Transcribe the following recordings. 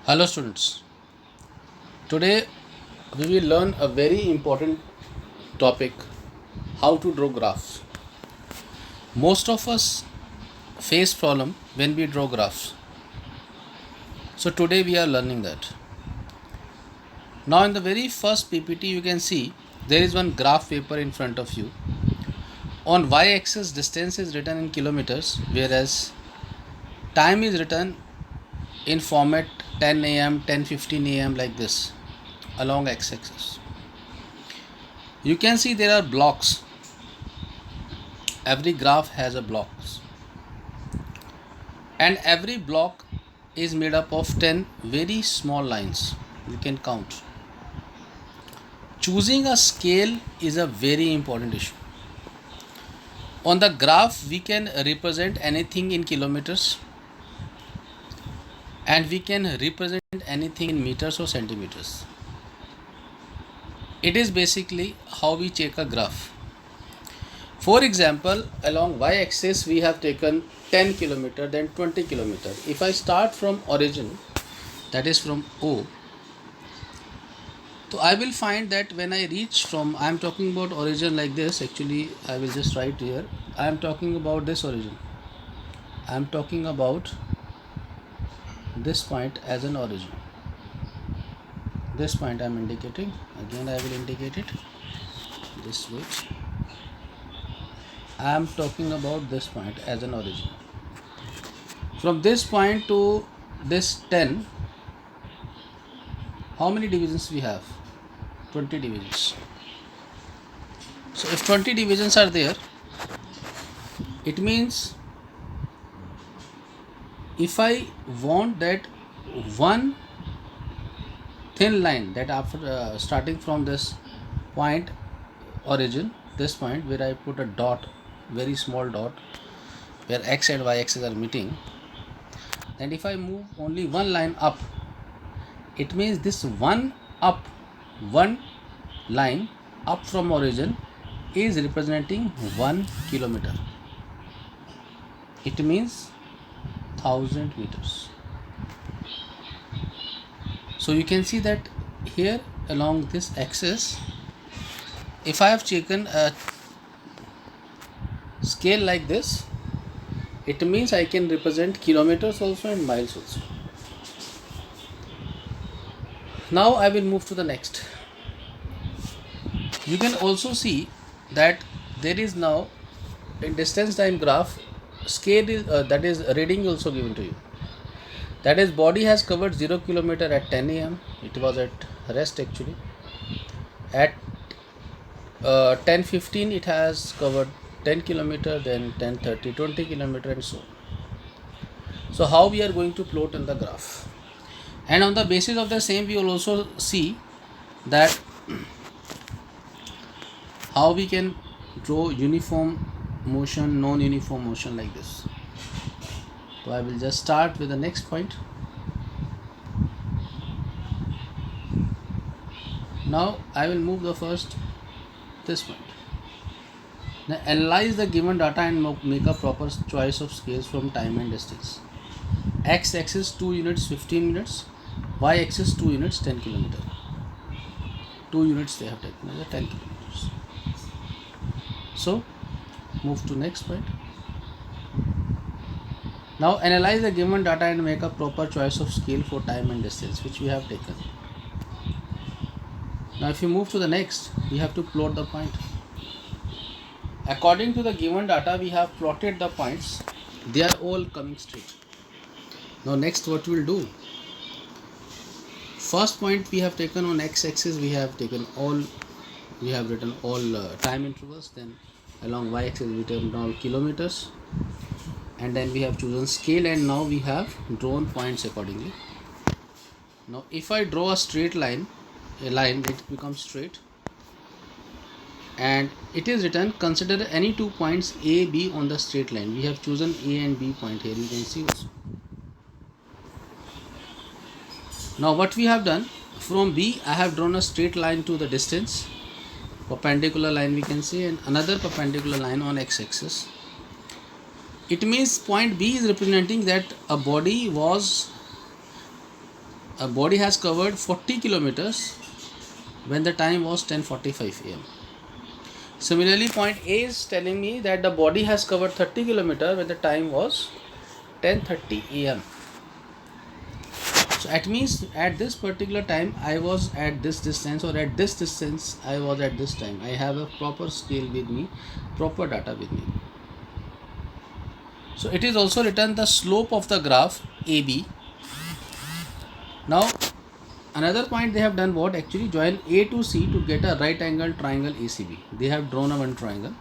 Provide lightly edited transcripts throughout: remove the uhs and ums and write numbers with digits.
Hello students, today we will learn a very important topic, how to draw graphs. Most of us face problem when we draw graphs. So today we are learning that. Now in the very first PPT you can see there is one graph paper in front of you. On y-axis distance is written in kilometers, whereas time is written in format 10 am, 10:15 am like this along x-axis. You can see there are blocks. Every graph has a blocks, and every block is made up of 10 very small lines. You can count. Choosing a scale is a very important issue. On the graph we can represent anything in kilometers, and we can represent anything in meters or centimeters. It is basically how we check a graph. For example, along y-axis we have taken 10 km, then 20 km. If I start from origin, that is from O, so I will find that when I reach from, I am talking about origin like this. Actually I will just write here, I am talking about this origin. I am talking about this point as an origin. This point I am indicating. Again I will indicate it this way. I am talking about this point as an origin. From this point to this 10, how many divisions we have? 20 divisions. So if 20 divisions are there, it means if I want that one thin line, that after starting from this point origin, this point where I put a dot, very small dot, where x and y axis are meeting, and if I move only one line up, it means this one line up from origin is representing 1 kilometer. It means 1000 meters. So you can see that here along this axis, if I have taken a scale like this, it means I can represent kilometers also and miles also. Now I will move to the next. You can also see that there is now in distance time graph scale is that is reading also given to you. That is, body has covered 0 km at 10 am. It was at rest actually. At 10:15 it has covered 10 km, then 10:30 20 km and so on. So how we are going to plot in the graph, and on the basis of the same we will also see that how we can draw uniform motion, non-uniform motion like this. So I will just start with the next point. Now I will move the first this point. Now analyze the given data and make a proper choice of scales from time and distance. X-axis 2 units 15 minutes, y-axis 2 units 10 km. 2 units they have taken as 10 kilometers. So move to next point. Now analyze the given data and make a proper choice of scale for time and distance, which we have taken. Now if you move to the next, we have to plot the point. According to the given data, we have plotted the points. They are all coming straight. Now next what we will do? First point we have taken on x-axis, we have taken all, we have written all time intervals. Then along y-axis we have written all kilometers, and then we have chosen scale, and now we have drawn points accordingly. Now if I draw a straight line, a line which becomes straight, and it is written consider any two points A, B on the straight line. We have chosen A and B point here, you can see also. Now what we have done, from B I have drawn a straight line to the distance, perpendicular line we can see, and another perpendicular line on x-axis. It means point B is representing that a body was a body has covered 40 kilometers when the time was 10:45 am. Similarly, point A is telling me that the body has covered 30 kilometers when the time was 10:30 am. So it means at this particular time I was at this distance, or at this distance I was at this time. I have a proper scale with me, proper data with me. So it is also written the slope of the graph AB. Now another point they have done, what actually join A to C to get a right angle triangle ACB. They have drawn a one triangle.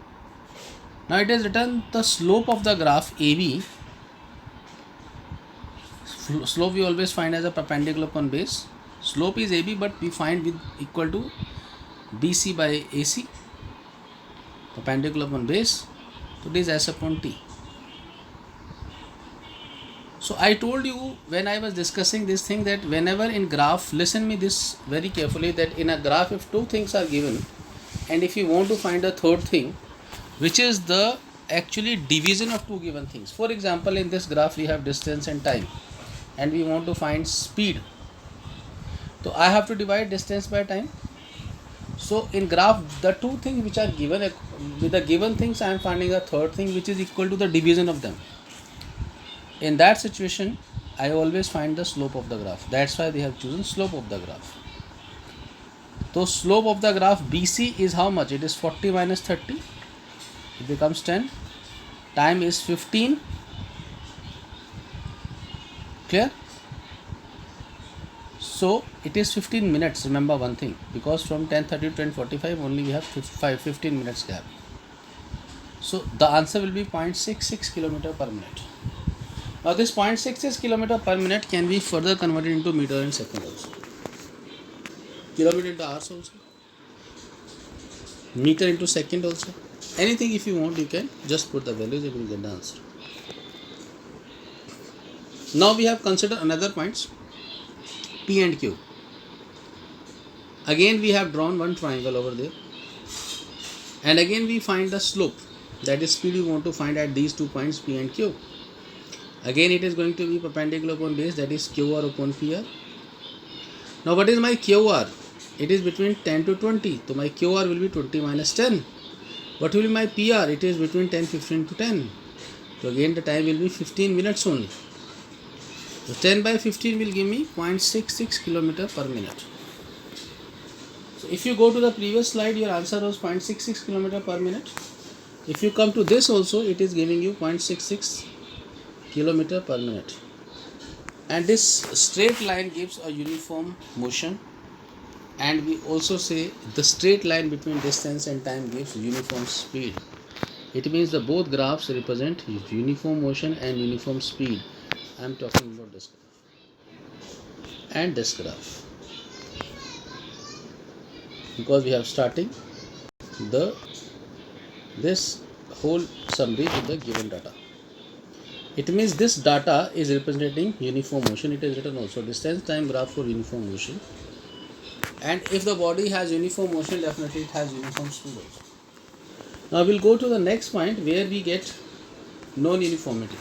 Now it is written the slope of the graph AB. Slope we always find as a perpendicular upon base. Slope is AB, but we find with equal to BC by AC, perpendicular upon base. So this is S upon T. So I told you when I was discussing this thing that whenever in graph, listen me this very carefully, that in a graph if two things are given and if you want to find a third thing, which is the actually division of two given things. For example, in this graph we have distance and time, and we want to find speed. So I have to divide distance by time. So in graph, the two things which are given, with the given things I am finding a third thing which is equal to the division of them. In that situation, I always find the slope of the graph. That's why they have chosen slope of the graph. So slope of the graph BC is how much? It is 40 minus 30. It becomes 10. Time is 15. Clear? So it is 15 minutes. Remember one thing, because from 10:30 to 10:45 only we have 15 minutes gap. So the answer will be 0.66 km per minute. Now this 0.66 km per minute can be further converted into meter and second also. Kilometer into hours also. Meter into second also. Anything if you want, you can just put the values and you will get the answer. Now we have considered another points, P and Q. Again we have drawn one triangle over there, and again we find the slope, that is speed we want to find at these 2 points P and Q. Again it is going to be perpendicular upon base, that is QR upon PR. Now what is my QR? It is between 10 to 20. So my QR will be 20 minus 10. What will be my PR? It is between 10:15 to 10. So again the time will be 15 minutes only. So 10 by 15 will give me 0.66 km per minute. So if you go to the previous slide, your answer was 0.66 km per minute. If you come to this also, it is giving you 0.66 km per minute. And this straight line gives a uniform motion. And we also say the straight line between distance and time gives uniform speed. It means the both graphs represent uniform motion and uniform speed. I am talking about this graph and this graph, because we have starting this whole summary with the given data. It means this data is representing uniform motion. It is written also distance time graph for uniform motion. And if the body has uniform motion, definitely it has uniform speed also. Now we'll go to the next point where we get non-uniformity.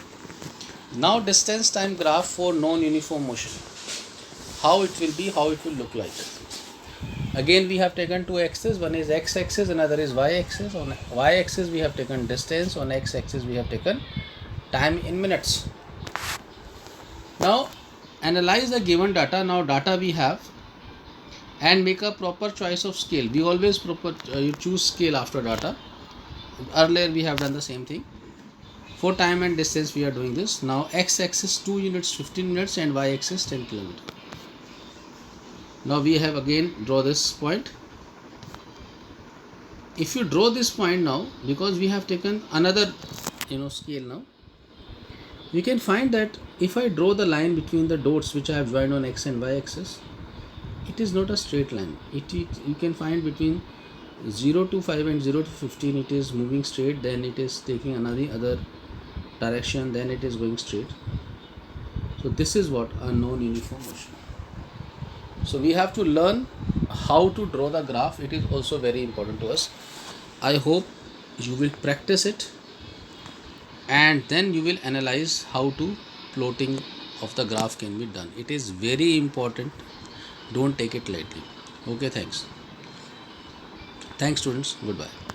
Now distance time graph for non-uniform motion. How it will be, how it will look like. Again we have taken two axes, one is x-axis, another is y-axis. On y-axis we have taken distance, on x-axis we have taken time in minutes. Now analyze the given data. Now data we have, and make a proper choice of scale. We always you choose scale after data. Earlier we have done the same thing. For time and distance we are doing this. Now x-axis 2 units 15 minutes and y-axis 10 km. Now we have again draw this point. If you draw this point now, because we have taken another scale now, we can find that if I draw the line between the dots which I have joined on x and y-axis, it is not a straight line. You can find between 0 to 5 and 0 to 15 it is moving straight, then it is taking another direction, then it is going straight. So this is what a non-uniform motion. So we have to learn how to draw the graph. It is also very important to us. I hope you will practice it, and then you will analyze how to plotting of the graph can be done. It is very important. Don't take it lightly. Okay, thanks. Thanks, students. Goodbye.